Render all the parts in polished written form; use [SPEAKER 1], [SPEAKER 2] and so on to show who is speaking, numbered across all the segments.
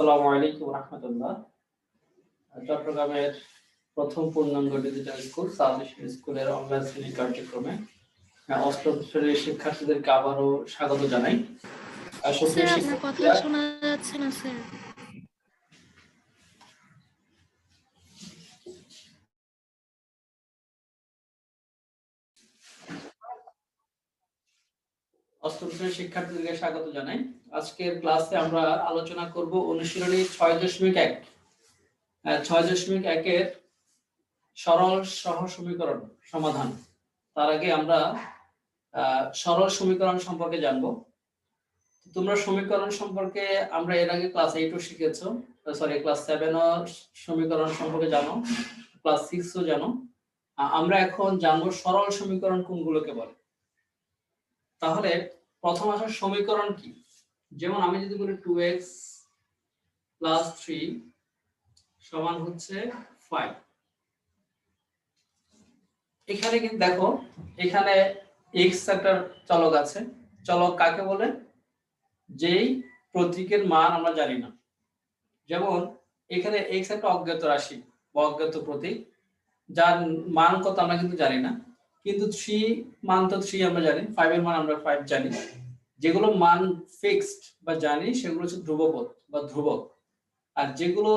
[SPEAKER 1] আসসালামু আলাইকুম রাহমাতুল্লাহ। চট্টগ্রামের প্রথম পূর্ণাঙ্গ ডিজিটাল স্কুল সাউথ স্কুলের অনলাইন শ্রেণী কার্যক্রমে অষ্টম শ্রেণীর শিক্ষার্থীদেরকে আবারও স্বাগত জানাই।
[SPEAKER 2] স্যার আপনার কথা শোনা যাচ্ছে না স্যার।
[SPEAKER 1] অষ্টম শ্রেণীর শিক্ষার্থীদেরকে স্বাগত জানাই। আজকের ক্লাসে আমরা আলোচনা করব অনুশীলনী 6.1 6.1 সরল সহ সমীকরণ সমাধান। তার আগে আমরা সরল সমীকরণ সম্পর্কে জানবো। তোমরা সমীকরণ সম্পর্কে আমরা এর আগে ক্লাস 8 ও শিখেছো, সরি ক্লাস 7 ও সমীকরণ সম্পর্কে জানো, ক্লাস 6 ও জানো। আমরা এখন জানবো সরল সমীকরণ কোনগুলোকে বলে। তাহলে প্রথম আসা সমীকরণ কি? যেমন আমি যদি বলি 2x + 3 সমান হচ্ছে 5। এখানে কিন্তু দেখো, এখানে x একটা চলক আছে। চলক কাকে বলে? যেই প্রতীকের মান আমরা জানি না। যেমন এখানে x একটা অজ্ঞাত রাশি বা অজ্ঞাত প্রতীক, যার মান কত আমরা কিন্তু জানি না। কিন্তু 3 মান তো 3 আমরা জানি, 5 এর মান আমরা 5 জানি। যেগুলো মান ফিক্সড বা জানি সেগুলো হচ্ছে ধ্রুবপদ বা ধ্রুবক, আর যেগুলো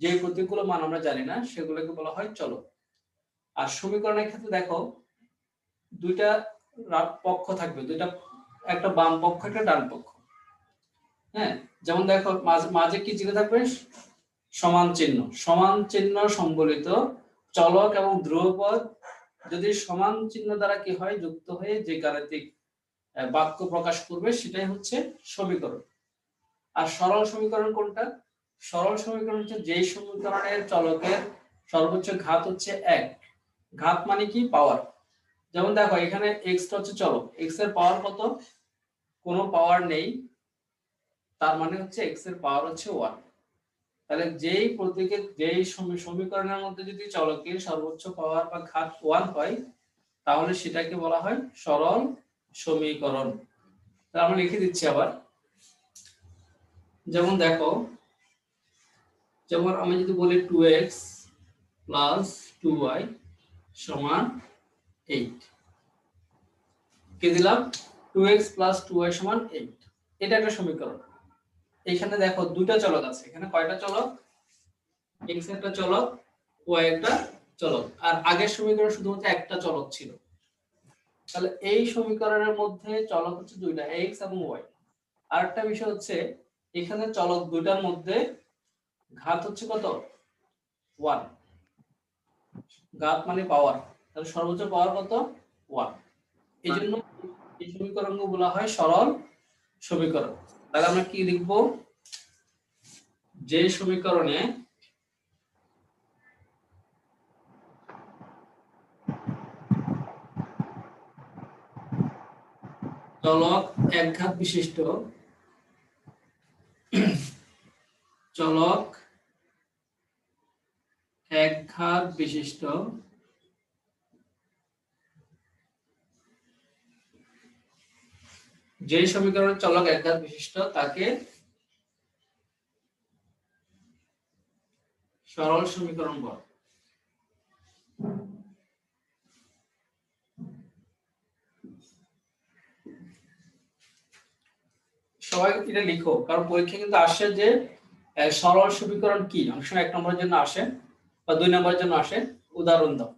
[SPEAKER 1] যে প্রতীকগুলো মান আমরা জানি না সেগুলোকে বলা হয় চলক। আর সমীকরণের ক্ষেত্রে দেখো, দুইটা পক্ষ থাকবে, দুইটা, একটা বাম পক্ষ একটা ডান পক্ষ। হ্যাঁ, যেমন দেখো মাঝে কি চিহ্ন থাকবে? সমান চিহ্ন। সমান চিহ্ন সম্বলিত চলক এবং ধ্রুবপদ যদি সমান চিহ্ন দ্বারা কি হয়, যুক্ত হয়ে যে গাণিতিক বাক্য প্রকাশ করবে সেটাই হচ্ছে সমীকরণ। আর সরল সমীকরণ কোনটা? সরল সমীকরণ হচ্ছে যেই সমীকরণের চলকের সর্বোচ্চ ঘাত হচ্ছে 1। ঘাত মানে কি? পাওয়ার। যেমন দেখো এখানে x টা হচ্ছে চলক, x এর পাওয়ার কত? কোনো পাওয়ার নেই, তার মানে হচ্ছে x এর পাওয়ার হচ্ছে 1। তাহলে যেই প্রতীকের যেই সমীকরণের মধ্যে যদি চলকের সর্বোচ্চ পাওয়ার বা ঘাত 1 হয় তাহলে সেটাকে বলা হয় সরল সমীকরণ। তাহলে আমরা লিখে দিচ্ছি আবার। যেমন দেখো, যেমন আমি যদি বলি 2x + 2y = 8, কে দিলাম? 2x + 2y = 8। এটা একটা সমীকরণ। এখানে দেখো দুইটা চলক আছে। এখানে কয়টা চলক? x একটা চলক, y একটা চলক। আর আগের সমীকরণে শুধুমাত্র একটা চলক ছিল। তাহলে এই সমীকরণের মধ্যে চলক হচ্ছে দুইটা, x এবং y। আরেকটা বিষয় হচ্ছে এখানে চলক দুইটার মধ্যে ঘাত হচ্ছে কত? 1। ঘাত মানে পাওয়ার, তাহলে সর্বোচ্চ পাওয়ার কত? 1। এইজন্য এই সমীকরণগুলো বলা হয় সরল সমীকরণ। তাহলে আমরা কি লিখব? যে সমীকরণে চলক একঘাত বিশিষ্ট, চলক একঘাত বিশিষ্ট যে সমীকরণের চলক একঘাত বিশিষ্ট তাকে সরল সমীকরণ বলে। সবাই এটা লিখো, কারণ পরীক্ষা কিন্তু আসে যে সরল সমীকরণ কি। অনেক সময় 1 নম্বরের জন্য আসে বা 2 নম্বরের জন্য আসে। উদাহরণ দাও।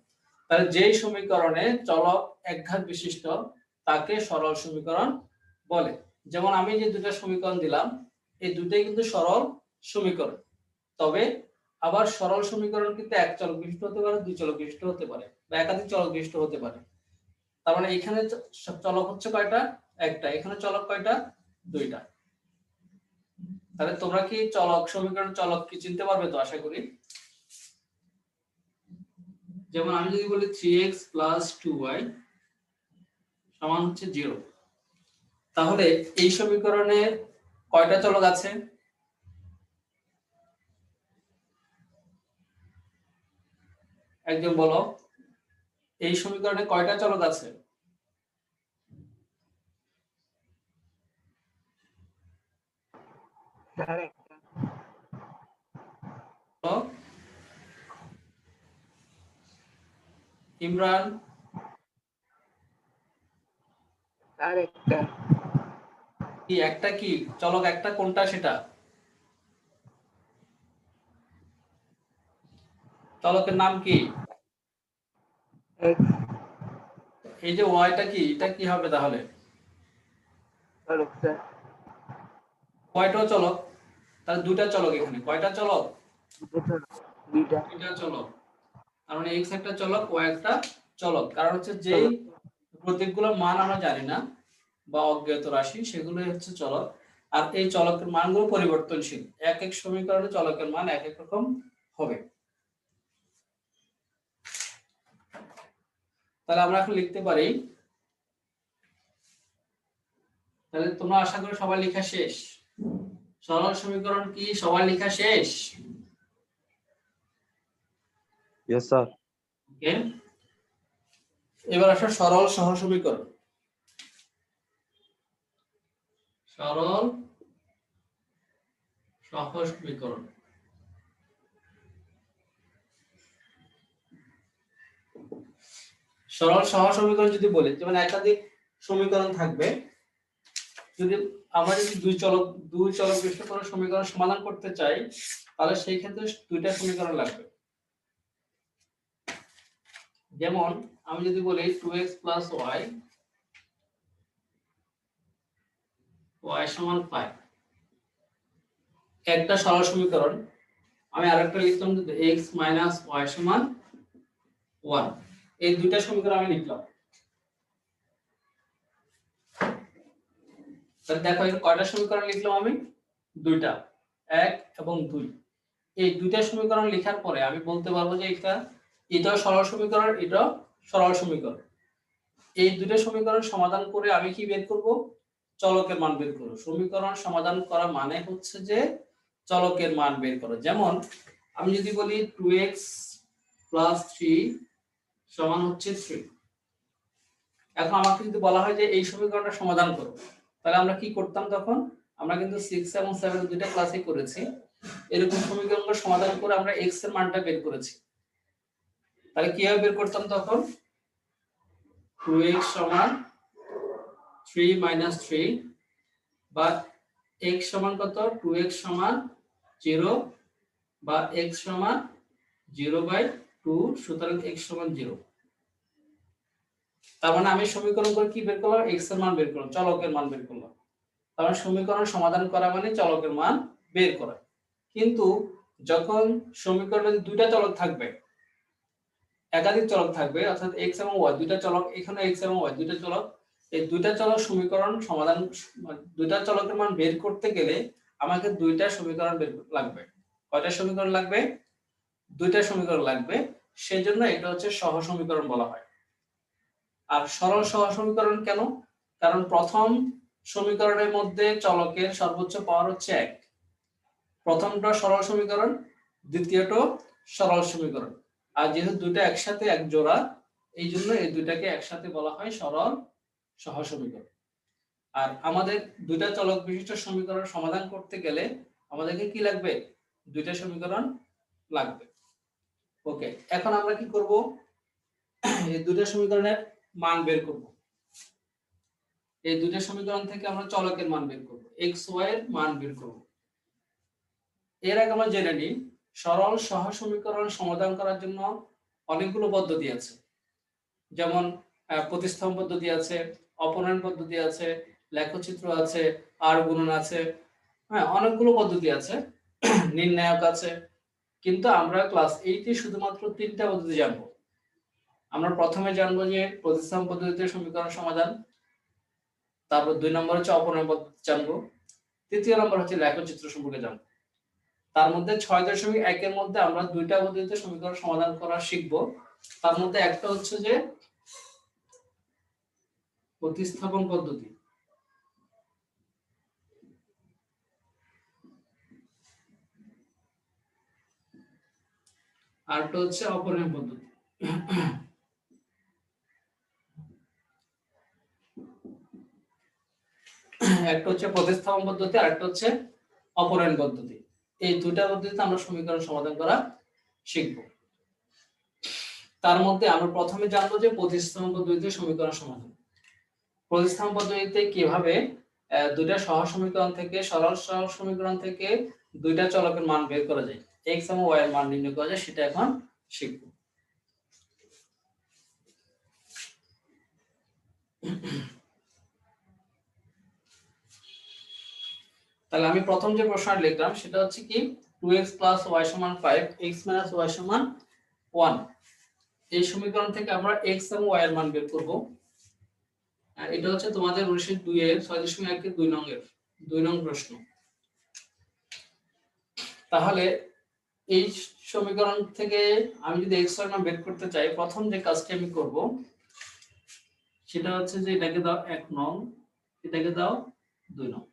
[SPEAKER 1] তাহলে যেই সমীকরণে চলক একঘাত বিশিষ্ট তাকে সরল সমীকরণ বলে। যেমন আমি যে দুটো সমীকরণ দিলাম, এই দুটোই কিন্তু সরল সমীকরণ। তবে আবার সরল সমীকরণ কিন্তু এক চলক বিশিষ্ট হতে পারে, দুই চলক বিশিষ্ট হতে পারে, বা একাধিক চলক বিশিষ্ট হতে পারে। তার মানে এখানে চলক হচ্ছে কয়টা? একটা। এখানে চলক কয়টা? দুইটা। তাহলে তোমরা কি চলক সমীকরণ চলক কি চিনতে পারবে তো আশা করি। যেমন আমি যদি বলি 3x + 2y = 0, তাহলে এই সমীকরণে কয়টা চলক আছে? একজন বলো, এই সমীকরণে কয়টা চলক আছে? ইমরান
[SPEAKER 3] আর একটা
[SPEAKER 1] কি একটা কি চলক একটা কোনটা সেটা চলকের নাম কি
[SPEAKER 3] x
[SPEAKER 1] এই যে ওয়াইটা কি এটা কি হবে তাহলে
[SPEAKER 3] চলক স্যার
[SPEAKER 1] কয়টা চলক তাহলে দুইটা চলক এখানে কয়টা চলক
[SPEAKER 3] দুইটা
[SPEAKER 1] দুইটা চলক তার মানে x একটা চলক y একটা চলক কারণ হচ্ছে যেই প্রতীকগুলোর মান আমরা জানি না বা অজ্ঞাত রাশি সেগুলোই হচ্ছে চলক আর এই চলকের মানগুলো পরিবর্তনশীল এক এক সমীকরণে চলকের মান এক এক রকম হবে তাহলে আমরা এখন লিখতে পারি তাহলে তোমরা আশা করি সবাই লেখা শেষ সরল সমীকরণ কি সবাই লেখা শেষ
[SPEAKER 4] Yes, sir.
[SPEAKER 1] ওকে এবার আসো সরল সহ সমীকরণ সরল সহ সমীকরণ সরল সহ সমীকরণ যদি বলি যেমন একাধিক সমীকরণ থাকবে যদি আমরা যদি দুই চলক বিশিষ্ট কোনো সমীকরণ সমাধান করতে চাই তাহলে সেই ক্ষেত্রে দুইটা সমীকরণ লাগবে যেমন আমি যদি বলি 2x y y সমান 5 একটা সরল সমীকরণ আমি আরেকটা লিখলাম যে x y সমান 1 এই দুইটা সমীকরণ আমি লিখলাম তাহলে দেখো এখানে কয়টা সমীকরণ লিখলাম আমি দুইটা 1 এবং 2 এই দুইটা সমীকরণ লেখার পরে আমি বলতে পারবো যে এটাও সরল সমীকরণ এটাও সরল সমীকরণ এই দুইটা সমীকরণ সমাধান করে আমি কি বের করব চলকের মান বের করব সমীকরণ সমাধান করা মানে হচ্ছে যে চলকের মান বের করো যেমন আমি যদি বলি 2x 3 সমান হচ্ছে 3 এখন আমাকে যদি বলা হয় যে এই সমীকরণটা সমাধান করো তাহলে আমরা কি করতাম তখন আমরা কিন্তু 6 এবং 7 দুইটা ক্লাসে করেছি এরকম সমীকরণগুলো সমাধান করে আমরা x এর মানটা বের করেছি তাহলে কিভাবে বের করতাম তখন 2x সমান 3 - 3 বা x সমান কত 2x সমান 0 বা x সমান 0/2 সুতরাং x সমান 0 তার মানে আমি সমীকরণ করে কি বের করলাম x এর মান বের করলাম চলকের মান বের করলাম তার মানে সমীকরণ সমাধান করা মানে চলকের মান বের করা কিন্তু যখন সমীকরণে দুইটা চলক থাকবে একাধিক চলক থাকবে অর্থাৎ x এবং y দুইটা চলক এখানে x এবং y দুইটা চলক এই দুইটা চলক সমীকরণ সমাধান দুইটা চলকের মান বের করতে গেলে আমাকে দুইটা সমীকরণ বের লাগবে কয়টা সমীকরণ লাগবে দুইটা সমীকরণ লাগবে সেজন্য এটা হচ্ছে সহ সমীকরণ বলা হয় আর সরল সহ সমীকরণ কেন কারণ প্রথম সমীকরণের মধ্যে চলকের সর্বোচ্চ পাওয়ার হচ্ছে 1 প্রথমটা সরল সমীকরণ দ্বিতীয়টা সরল সমীকরণ আর যেহেতু দুটো একসাথে এক জোড়া এই জন্য এই দুইটাকে একসাথে বলা হয় সরল সহ সমীকরণ আর আমাদের দুইটা চলক বিশিষ্ট সমীকরণ সমাধান করতে গেলে আমাদেরকে কি লাগবে দুইটা সমীকরণ লাগবে ওকে এখন আমরা কি করব এই দুইটা সমীকরণের মান বের করব এই দুইটা সমীকরণ থেকে আমরা চলকের মান বের করব x y এর মান বের করব এর আগে আমরা জেনে নিই সরল সহ সমীকরণ সমাধান করার জন্য অনেকগুলো পদ্ধতি আছে যেমন প্রতিস্থাপন পদ্ধতি আছে অপনয়ন পদ্ধতি আছে লেখচিত্র আছে আর গুণন আছে হ্যাঁ অনেকগুলো পদ্ধতি আছে নির্ণায়ক আছে কিন্তু আমরা ক্লাস 8 এ শুধুমাত্র তিনটা পদ্ধতি জানবো আমরা প্রথমে জানবো যে প্রতিস্থাপন পদ্ধতিতে সমীকরণ সমাধান তারপর 2 নম্বর হচ্ছে অপনয়ন পদ্ধতি জানবো তৃতীয় নম্বর হচ্ছে লেখচিত্র সম্পর্কে জানবো তার মধ্যে 6.1 এর মধ্যে আমরা দুইটা পদ্ধতিতে সমীকরণ সমাধান করা শিখব তার মধ্যে একটা হচ্ছে যে প্রতিস্থাপন পদ্ধতি আর একটা হচ্ছে অপনয়ন পদ্ধতি একটা হচ্ছে প্রতিস্থাপন পদ্ধতি আর একটা হচ্ছে অপনয়ন পদ্ধতি এই দুইটা পদ্ধতিতে আমরা সমীকরণ সমাধান করা শিখব। তার মধ্যে আমরা প্রথমে জানবো যে প্রতিস্থাপন পদ্ধতিতে সমীকরণ সমাধান। প্রতিস্থাপন পদ্ধতিতে কিভাবে দুইটা সহজ সমীকরণ থেকে সরল সহজ সমীকরণ থেকে দুইটা চলকের মান বের করা যায়, x এবং y এর মান নির্ণয় করা যায়, সেটা এখন শিখব। তাহলে আমি প্রথম যে প্রশ্নটা লিখলাম সেটা হচ্ছে কি 2x + y = 5 x - y = 1। এই সমীকরণ থেকে আমরা x এবং y এর মান বের করব। এটা হচ্ছে তোমাদের 19-2 এর 6.1 এর 2 নং প্রশ্ন। তাহলে এই সমীকরণ থেকে আমি যদি x এর মান বের করতে চাই, প্রথম যে কাজটি আমি করব সেটা হচ্ছে যে এটাকে দাও 1 নং, এটাকে দাও 2 নং।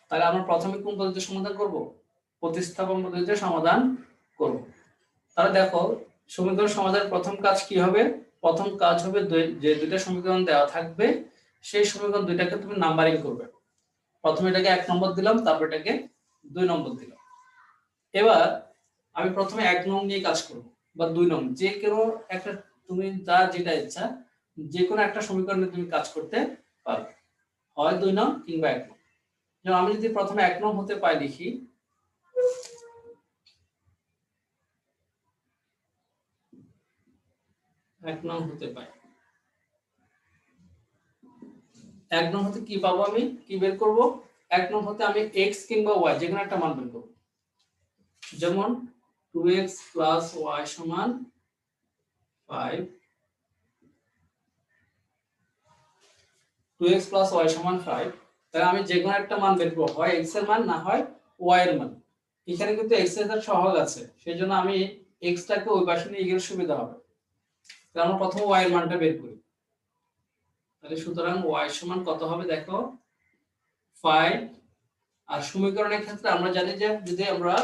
[SPEAKER 1] তাহলে আমরা প্রথমে কোন পদ্ধতিতে সমাধান করব? প্রতিস্থাপন পদ্ধতিতে সমাধান করব। তাহলে দেখো সমীকরণ সমাধানের প্রথম কাজ কি হবে? প্রথম কাজ হবে যে দুইটা সমীকরণ দেওয়া থাকবে সেই সমীকরণ দুইটাকে তুমি নাম্বারিং করবে। প্রথমে এটাকে 1 নম্বর দিলাম, তারপর এটাকে 2 নম্বর দিলাম। এবার আমি প্রথমে 1 নং নিয়ে কাজ করব বা 2 নং, যে কোনো একটা, তুমি যেটা ইচ্ছা যে কোনো একটা সমীকরণে তুমি কাজ করতে পারো, হয় 2 নং কিংবা 1 নং। যেমন আমি যদি প্রথমে 1 নং হতে পাই, লিখি 1 নং হতে পাই। 1 নং হতে কি পাবো? আমি কি বের করব? 1 নং হতে আমি x কিংবা y যে কোনো একটা মান বের করব। যেমন 2x + y = 5, 2x + y = 5। তাহলে আমি যে কোনো একটা মান বের করব, হয় x এর মান না হয় y এর মান। এখানে কিন্তু x এর সহগ আছে, সেজন্য আমি x টাকে ওই পাশে নিয়ে গেলে সুবিধা হবে। তাহলে আমরা প্রথমে y এর মানটা বের করি। তাহলে সুতরাং y সমান কত হবে দেখো 5। আর সমীকরণের ক্ষেত্রে আমরা জানি যে যদি আমরা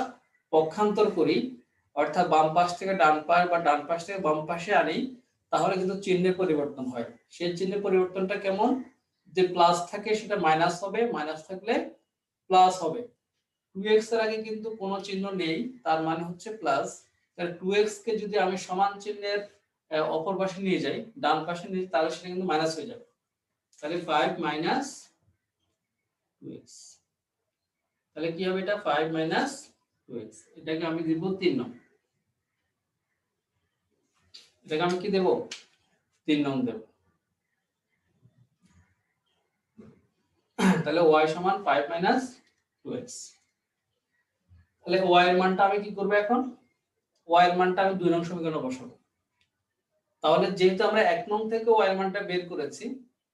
[SPEAKER 1] পক্ষান্তর করি, অর্থাৎ বাম পাশ থেকে ডান পাশ বা ডান পাশ থেকে বাম পাশে আনি, তাহলে কিন্তু চিহ্নের পরিবর্তন হয়। সেই চিহ্নের পরিবর্তনটা কেমন? যে প্লাস থাকে সেটা মাইনাস হবে, মাইনাস থাকলে প্লাস হবে। 2x এর আগে কিন্তু কোনো চিহ্ন নেই, তার মানে হচ্ছে প্লাস। তাহলে 2x কে যদি আমি সমান চিহ্নের অপর পাশে নিয়ে যাই, ডান পাশে নিয়ে, তাহলে সেটা কিন্তু মাইনাস হয়ে যাবে। তাহলে 5 - 2x, তাহলে কি হবে? এটা 5 - 2x। এটাকে আমি দিব 3 নং। এটাকে আমি কি দেব? 3 নং দেব। তাহলে y = 5 - 2x। তাহলে y এর মানটা আমি কি করব এখন? y এর মানটা আমি 2 নং সমীকরণে বসাবো। তাহলে যেহেতু আমরা 1 নং থেকে y এর মানটা বের করেছি,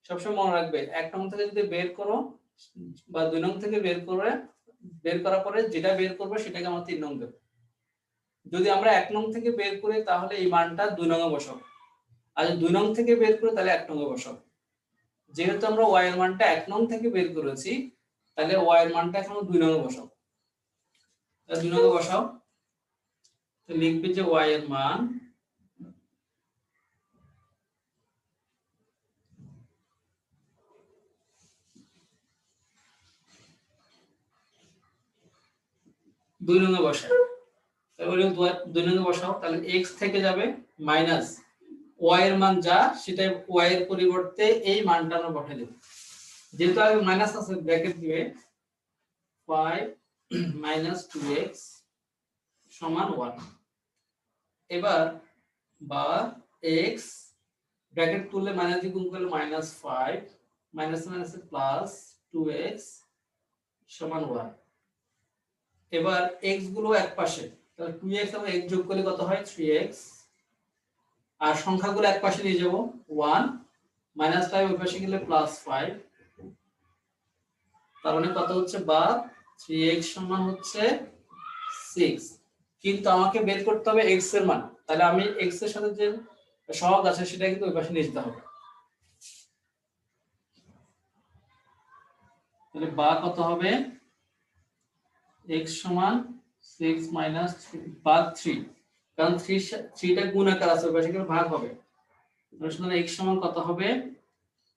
[SPEAKER 1] সবসময় মনে রাখবে 1 নং থেকে যদি বের করো বা 2 নং থেকে বের করার পরে যেটা বের করবে সেটাকে আমরা 3 নং দেব। যদি আমরা 1 নং থেকে বের করি তাহলে এই মানটা 2 নং এ বসাবো, আর যদি 2 নং থেকে বের করি তাহলে 1 নং এ বসাবো। যেহেতু আমরা y এর মানটা 1 নং থেকে বের করেছি, তাহলে y এর মানটা এখন 2 নং এ বসাবো। তাহলে 2 নং এ বসাও, তো লিখবে যে y এর মান দুই নং এ বসাও। তাহলে 2 নং এ বসাও, তাহলে x থেকে যাবে মাইনাস y এর মান যা, সেটা y এর পরিবর্তে এই মানটা আমরা বসাই দেব। যেহেতু আগে মাইনাস আছে, ব্র্যাকেট দিবে 5 - 2x = 1। এবার বা x ব্র্যাকেট তুললে মাইনাস দিয়ে গুণ করলে -5 মাইনাস মাইনাসে প্লাস 2x = 1। এবার x গুলো এক পাশে, তাহলে 2x এবং x যোগ করলে কত হয়? 3x। আর সংখ্যাগুলো এক পাশে নিয়ে যাব, 1 -5 ওই পাশে গেলে +5। তার মানে কত হচ্ছে? বা 3x সমান হচ্ছে 6। কিন্তু আমাকে বের করতে হবে x এর মান। তাহলে আমি x এর সাথে যে সহগ আছে সেটা কিন্তু ওই পাশে নিয়ে যেতে হবে। তাহলে বা কত হবে? x সমান 6 মাইনাস বা 3, কারণ 3টা গুণ আকার আছে, ওই পাশে গেলে ভাগ হবে। সুতরাং x সমান কত হবে?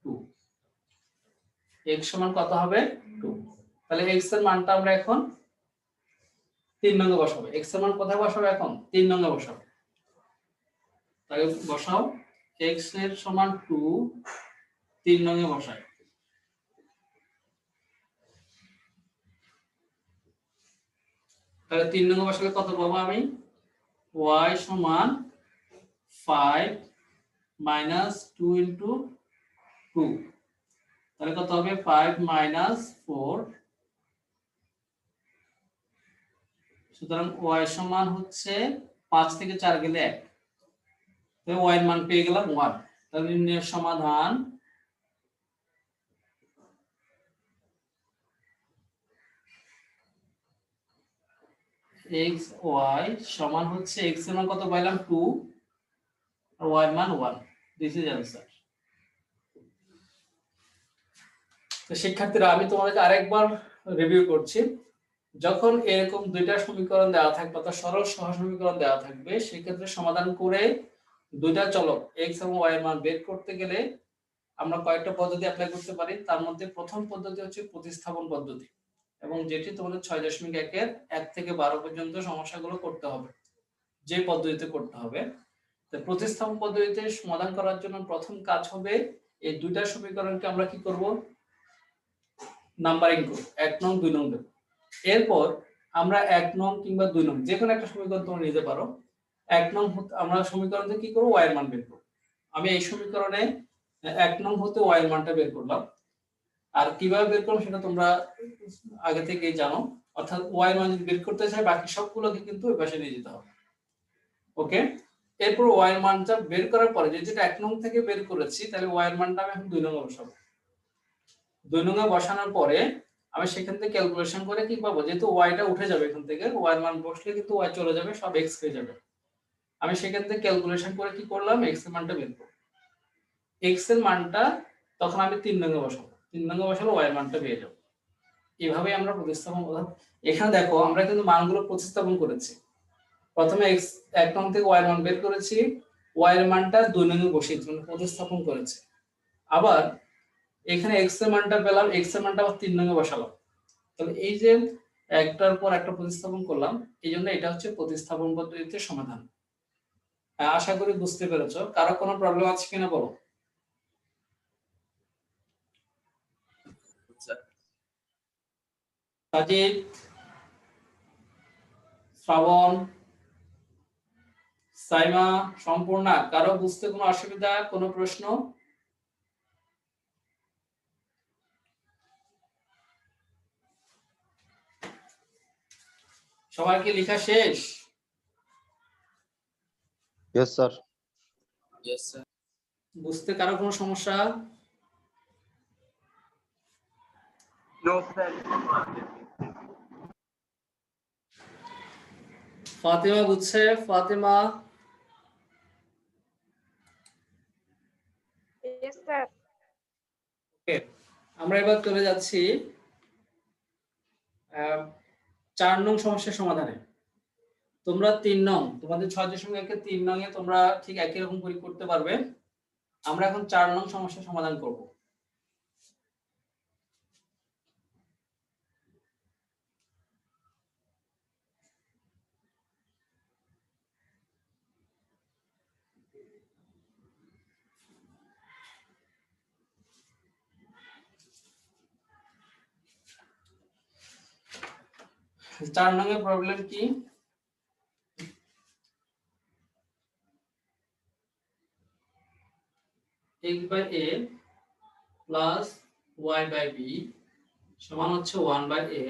[SPEAKER 1] 2। x সমান কত হবে? 2। তাহলে x এর মানটা আমরা এখন 3 নং এ বসাবো। x এর মান কোথায় বসাবো এখন? 3 নং এ বসাবো। তাহলে বসাও x এর সমান 2, 3 নং এ বসাই। তাহলে 3 নং এ বসালে কত পাবো আমি? y সমান 5 minus 2 into 2, তাহলে কত হবে? 5 minus 4, সুতরাং y সমান হচ্ছে 5 থেকে 4 গেলে 1, তাহলে y এর মান পেয়ে গেলাম 1। তাহলে নির্ণয়ের সমাধান x y সমান হচ্ছে x এর মান কত পাইলাম? 2 আর y এর মান 1। This is answer. তো শিক্ষার্থীরা, আমি তোমাদেরকে আরেকবার রিভিউ করছি। যখন এরকম দুইটা সমীকরণ দেওয়া থাকবে অর্থাৎ সরল সহসমীকরণ দেওয়া থাকবে, সেক্ষেত্রে সমাধান করে দুইটা চলক x এবং y এর মান বের করতে গেলে আমরা কয়েকটা পদ্ধতি অ্যাপ্লাই করতে পারি। তার মধ্যে প্রথম পদ্ধতি হচ্ছে প্রতিস্থাপন পদ্ধতি, এবং যেটি তোমাদের 6.1 এর 1 থেকে 12 পর্যন্ত সমস্যাগুলো করতে হবে, যে পদ্ধতিতে করতে হবে। তো প্রতিস্থাপন পদ্ধতিতে সমাধান করার জন্য প্রথম কাজ হবে এই দুইটা সমীকরণকে আমরা কি করব? নাম্বারিং করব, 1 নং 2 নং দেব। এরপর আমরা 1 নং কিংবা 2 নং যে কোনো একটা সমীকরণ তোমরা নিতে পারো। 1 নং আমরা সমীকরণ থেকে কি করব? y এর মান বের করব। আমি এই সমীকরণে 1 নং হতে y এর মানটা বের করলাম। আর কিভাবে বের করব সেটা তোমরা আগে থেকেই জানো, অর্থাৎ y এর মান যদি বের করতে চাই বাকি সবগুলোকে কিন্তু ওই পাশে নিয়ে যেতে হবে। ওকে, এরপর y এর মানটা বের করার পরে যেটা 1 নং থেকে বের করেছি, তাহলে y এর মানটা আমি এখন 2 নং এ বসাবো। 2 নং এ বসানোর পরে আমি সেখান থেকে ক্যালকুলেশন করে কি পাবো? যেহেতু y টা উঠে যাবে এখান থেকে, y এর মান বসলে কিন্তু y চলে যাবে, সব x হয়ে যাবে। আমি সেখান থেকে ক্যালকুলেশন করে কি করলাম? x এর মানটা বের করব। x এর মানটা তখন আমি 3 নং এ বসাবো। 3 নং এ বসালে y এর মানটা পেয়ে যাব। এইভাবে আমরা প্রতিস্থাপন করব। এখানে দেখো আমরা কিন্তু মানগুলো প্রতিস্থাপন করেছি। প্রথমে x 1 নং থেকে y এর মান বের করেছি, y এর মানটা 2 নং এ বসিয়েছি, মানে প্রতিস্থাপন করেছি। আবার এখানে x এর মানটা পেলাম, x এর মানটা আবার 3 নং এ বসালাম। তাহলে এই যে একটার পর একটা প্রতিস্থাপন করলাম, এইজন্য এটা হচ্ছে প্রতিস্থাপন পদ্ধতিতে সমাধান। আশা করি বুঝতে পেরেছো। কারো কোনো প্রবলেম আছে কিনা বলো। সাজিদ, শ্রাবণ, সাইমা, সম্পূর্ণা, কারো বুঝতে কোনো অসুবিধা, কোনো প্রশ্ন? সবার কি লেখা শেষ?
[SPEAKER 4] Yes, sir.
[SPEAKER 1] বুঝতে কারো কোনো সমস্যা?
[SPEAKER 3] No sir.
[SPEAKER 1] ফাতেমা বুঝছে? Fatema,
[SPEAKER 5] Yes, sir.
[SPEAKER 1] ওকে, আমরা এবার চলে যাচ্ছি 4 নং সমস্যার সমাধানে। তোমরা 3 নং, তোমাদের 6.1 এর 3 নং এ তোমরা ঠিক একই রকম করে করতে পারবে। আমরা এখন 4 নং সমস্যার সমাধান করব। চার নং এর প্রবলেম কি? x by a plus y by b সমান হচ্ছে 1 by a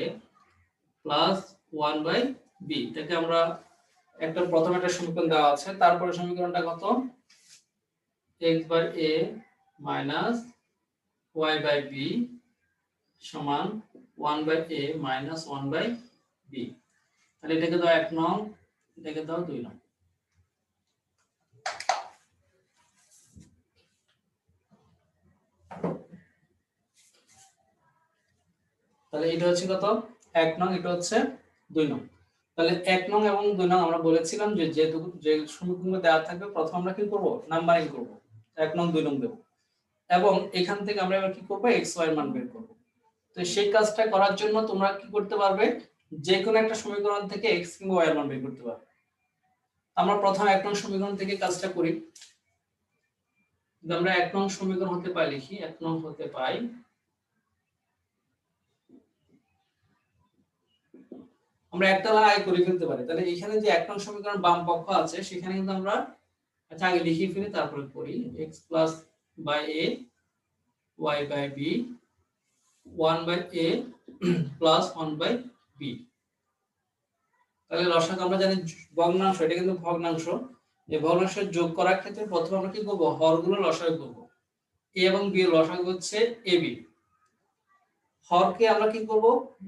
[SPEAKER 1] plus 1 by b। এটাকে আমরা একটা প্রথমে একটা সমীকরণ দেওয়া আছে, তারপরে সমীকরণটা কত? x by a minus y by b সমান 1 by a minus 1 by b। তাহলে এটাকে দাও 1 নং, এটাকে দাও 2 নং। তাহলে এটা হচ্ছে কত? 1 নং, এটা হচ্ছে 2 নং। তাহলে 1 নং এবং 2 নং আমরা বলেছিলাম যে যে সমীকরণ দেওয়া থাকবে প্রথম আমরা কি করব? নাম্বারিং করব, 1 নং 2 নং দেব, এবং এখান থেকে আমরা এবার কি করব? x y এর মান বের করব। তো সেই কাজটা করার জন্য তোমরা কি করতে পারবে, যে কোনো একটা সমীকরণ থেকে x কিংবা y এর মান বের করতে পারবে। আমরা প্রথম 1 নং সমীকরণ থেকে কাজটা করি। যদি আমরা 1 নং সমীকরণ হতে পাই, লিখি 1 নং হতে পাই, আমরা একটা লাইন আগে করে ফেলতে পারি। তাহলে এখানে যে 1 নং সমীকরণ বাম পক্ষ আছে সেখানে কিন্তু আমরা আচ্ছা আগে লিখে ফেলি তারপরে করি। x plus by a y by b 1 by a plus 1 by b। তাহলে লসাগু আমরা জানি ভগ্নাংশ, এটা কিন্তু ভগ্নাংশ। এই ভগ্নাংশের যোগ করার ক্ষেত্রে প্রথমে আমরা কি করব, হরগুলো লসাগু করব। a এবং b এর লসাগু হচ্ছে ab। হরকে আমরা কি করব,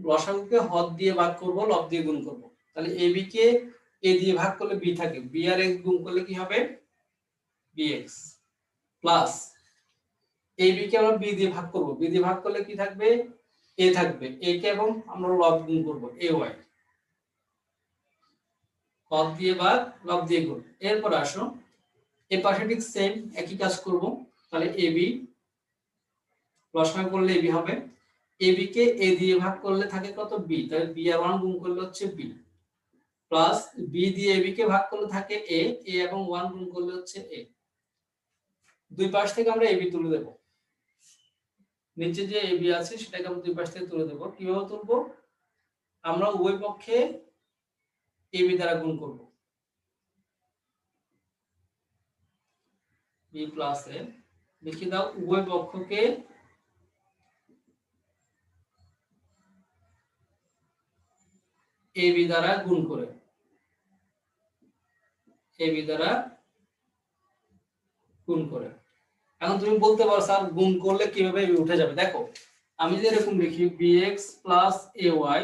[SPEAKER 1] লসাগুকে হর দিয়ে ভাগ করব, লব দিয়ে গুণ করব। তাহলে ab কে a দিয়ে ভাগ করলে b থাকে, b আর x গুণ করলে কি হবে, bx প্লাস ab কে আমরা b দিয়ে ভাগ করব, b দিয়ে ভাগ করলে কি থাকবে, a থাকবে, a কে এবং আমরা লব গুণ করব, ay হর দিয়ে ভাগ লব দিয়ে গুণ। এরপর আসো এই পাশে ঠিক সেম একই কাজ করব। তাহলে ab লসাগু করলে ab হবে, ab কে a দিয়ে ভাগ করলে থাকে কত, b, তাহলে b আর 1 গুণ করলে হচ্ছে b প্লাস b দিয়ে ab কে ভাগ করলে থাকে a এবং 1 গুণ করলে হচ্ছে a। দুই পাশ থেকে আমরা ab তুলে দেব, নিচে যে ab আছে সেটাকে আমরা দুই পাশ থেকে তুলে দেব। কিভাবে তুলবো, আমরা উভয় পক্ষে ab দ্বারা গুণ করব, b প্লাস a লিখে দাও, উভয় পক্ষকে ab দ্বারা গুণ করে, ab দ্বারা গুণ করে। এখন তুমি বলতে পারো স্যার গুণ করলে কিভাবে ab উঠে যাবে। দেখো আমি যদি এরকম লিখি bx প্লাস ay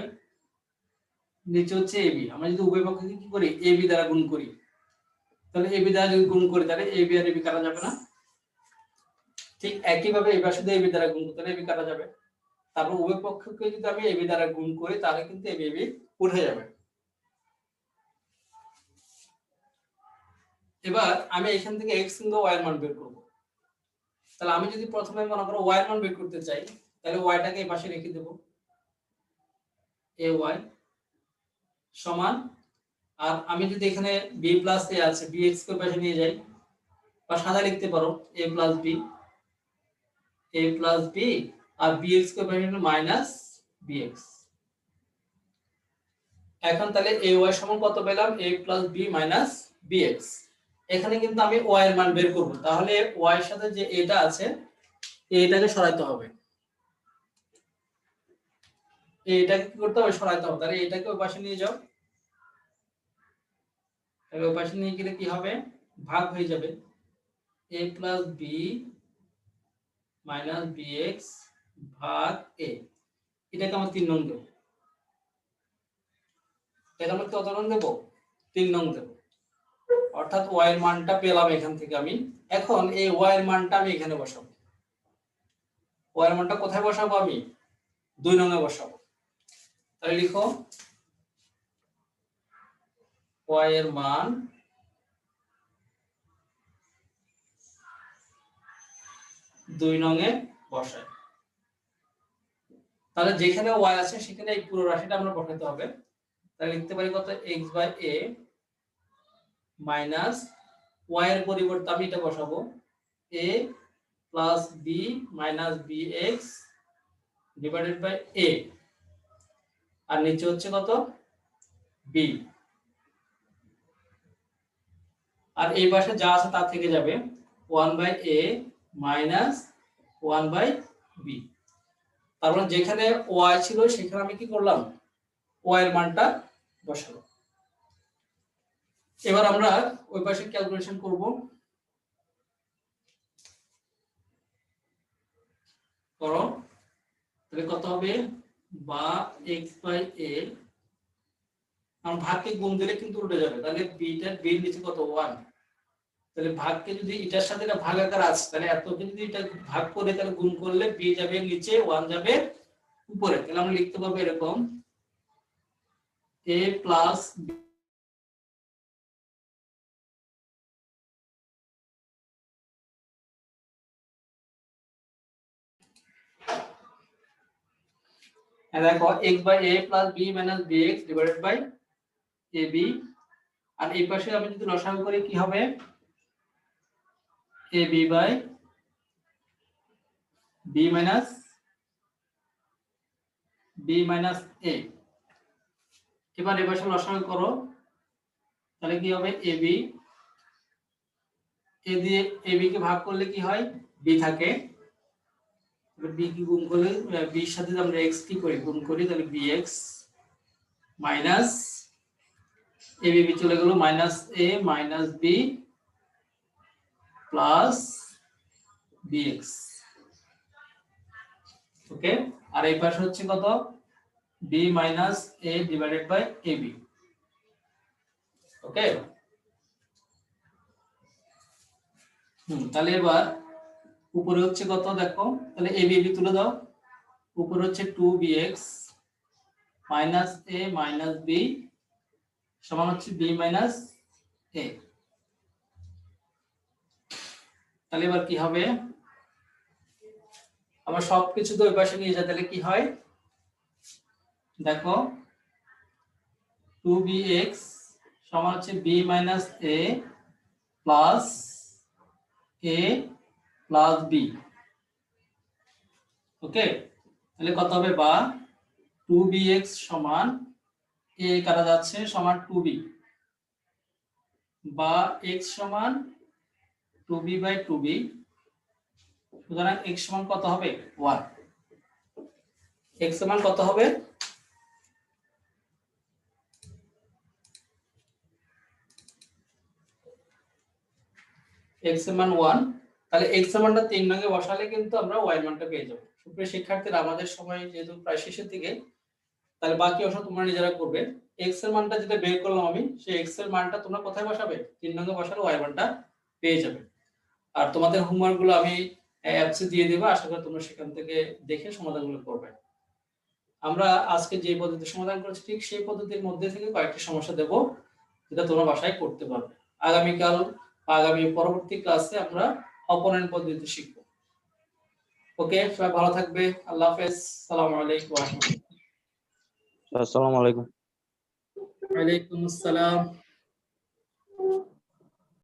[SPEAKER 1] নিচে হচ্ছে ab, আমরা যদি উভয় পক্ষকে কি করি, ab দ্বারা গুণ করি, তাহলে ab দ্বারা যদি গুণ করি তাহলে ab আর ab কাটা যাবে না। ঠিক একই ভাবে এবার শুধু ab দ্বারা গুণ করতে, তাহলে ab কাটা যাবে। তারপর উভয় পক্ষকে যদি আমি ab দ্বারা গুণ করি তাহলে কিন্তু ab উঠে যাবে। এবার আমি এখান থেকে x কিংবা y এর মান বের করব। তাহলে আমি যদি প্রথমে মনে করো y এর মান বের করতে চাই, তাহলে y টাকে এই পাশে রেখে দেব, ay সমান, আর আমি যদি এখানে b প্লাস a আছে bx কে পাশে নিয়ে যাই, বা সাদা লিখতে পারো a প্লাস b আর bx কে পাশে নিলে মাইনাস bx। এখন তাহলে ay সমান কত পেলাম, a plus b minus bx। এখানে কিন্তু আমি y এর মান বের করব, তাহলে y এর সাথে যে এটা আছে এটাকে সরাইতে হবে, এটাকে কি করতে হবে, সরাইতে হবে। তাহলে এটাকে ওই পাশে নিয়ে যাও, তাহলে ওই পাশে নিয়ে গেলে কি হবে, ভাগ হয়ে যাবে, a plus b minus bx ভাগ a। এটাকে আমরা 3 নং দেব, এটা আমরা কত নং দেব, 3 নং দেব। অর্থাৎ y এর মানটা পেলাম এখান থেকে আমি। এখন এই y এর মানটা আমি এখানে বসাবো, y এর মানটা কোথায় বসাবো, আমি 2 নং এ বসাবো। তাহলে লিখো y এর মান 2 নং এ বসাই। তাহলে যেখানে y আছে সেখানে এই পুরো রাশিটা আমরা বসাতে হবে। তাহলে লিখতে পারি কত, x by a minus y এর পরিবর্তে আমি এটা বসাবো a plus b minus bx divided by a, আর নিচে হচ্ছে কত, b, আর এই পাশে যা আছে তা থেকে যাবে 1 by a minus 1 by b। তারপর যেখানে y ছিল সেখানে আমি কি করলাম, y এর মানটা বসাবো। এবার আমরা ওই পাশে ক্যালকুলেশন করব, করো। তাহলে কত হবে, বা x বাই a, আমরা ভাগকে গুণ দিলে কিন্তু উল্টে যাবে, তাহলে b টা b এর নিচে কত 1, তাহলে ভাগকে যদি এটার সাথে এটা ভাগাকার আছে তাহলে এতকে যদি এটা ভাগ করে তাহলে গুণ করলে b যাবে নিচে 1 যাবে উপরে। তাহলে আমরা লিখতে পারবো এরকম a প্লাস দেখো x/a + b - bx / ab, আর এই পাশে আমি যদি লসাগু করি কি হবে, ab/b - a। এবার এই পাশে লসাগু করো, তাহলে কি হবে, ab, a দিয়ে ab কে ভাগ করলে কি হয়, b থাকে, এবার b কি গুণ করলে, b এর সাথে যদি আমরা x কি করি, গুণ করি, তাহলে bx মাইনাস ab চলে গেল -a - b প্লাস bx। ওকে, আর এই পাশে হচ্ছে কত, b - a / ab। ওকে, তাহলে এবার উপরে হচ্ছে কত দেখো, তাহলে ab তুলে দাও, উপরে হচ্ছে 2bx minus a minus b সমান হচ্ছে b মাইনাস a। তাহলে এবার কি হবে, আমরা সবকিছু তো ওই পাশে নিয়ে যাই, তাহলে কি হয় দেখো, 2bx সমান হচ্ছে b minus a plus a plus b। ওকে, তাহলে কত হবে, বা 2bx সমান a কাটা যাচ্ছে সমান 2b, বা x সমান 2b/2b, সুতরাং x সমান কত হবে, 1। x সমান কত হবে, x এর মান 1। তাহলে x এর মানটা 3 নঙ্গে বসালে কিন্তু আমরা y এর মানটা পেয়ে যাব। সুপ্রিয় শিক্ষার্থীরা, আমাদের সময় যেহেতু প্রায় শেষের দিকে, তাহলে বাকি অংশ তোমরা নিজেরা করবে। x এর মানটা যেটা বের করলাম আমি, সেই x এর মানটা তোমরা কোথায় বসাবে, 3 নঙ্গে বসালে y এর মানটা পেয়ে যাবে। আর তোমাদের হোমওয়ার্ক গুলো আমি অ্যাপসে দিয়ে দেব, আশা করি তোমরা সেখান থেকে দেখে সমাধানগুলো করবে। আমরা আজকে যে পদ্ধতিতে সমাধান করেছি ঠিক সেই পদ্ধতির মধ্যে থেকে কয়েকটি সমস্যা দেব, যেটা তোমরা বাসায় করতে পারবে। আগামীকাল আগামী পরবর্তী ক্লাসে আমরা অপনয়ন পদ্ধতি শিখব। ওকে, সবাই ভালো থাকবে, আল্লাহ হাফেজ, আসসালামু আলাইকুম ওয়া রাহমাতুল্লাহ।
[SPEAKER 4] Assalamu alaikum.
[SPEAKER 1] ওয়া আলাইকুম আসসালাম।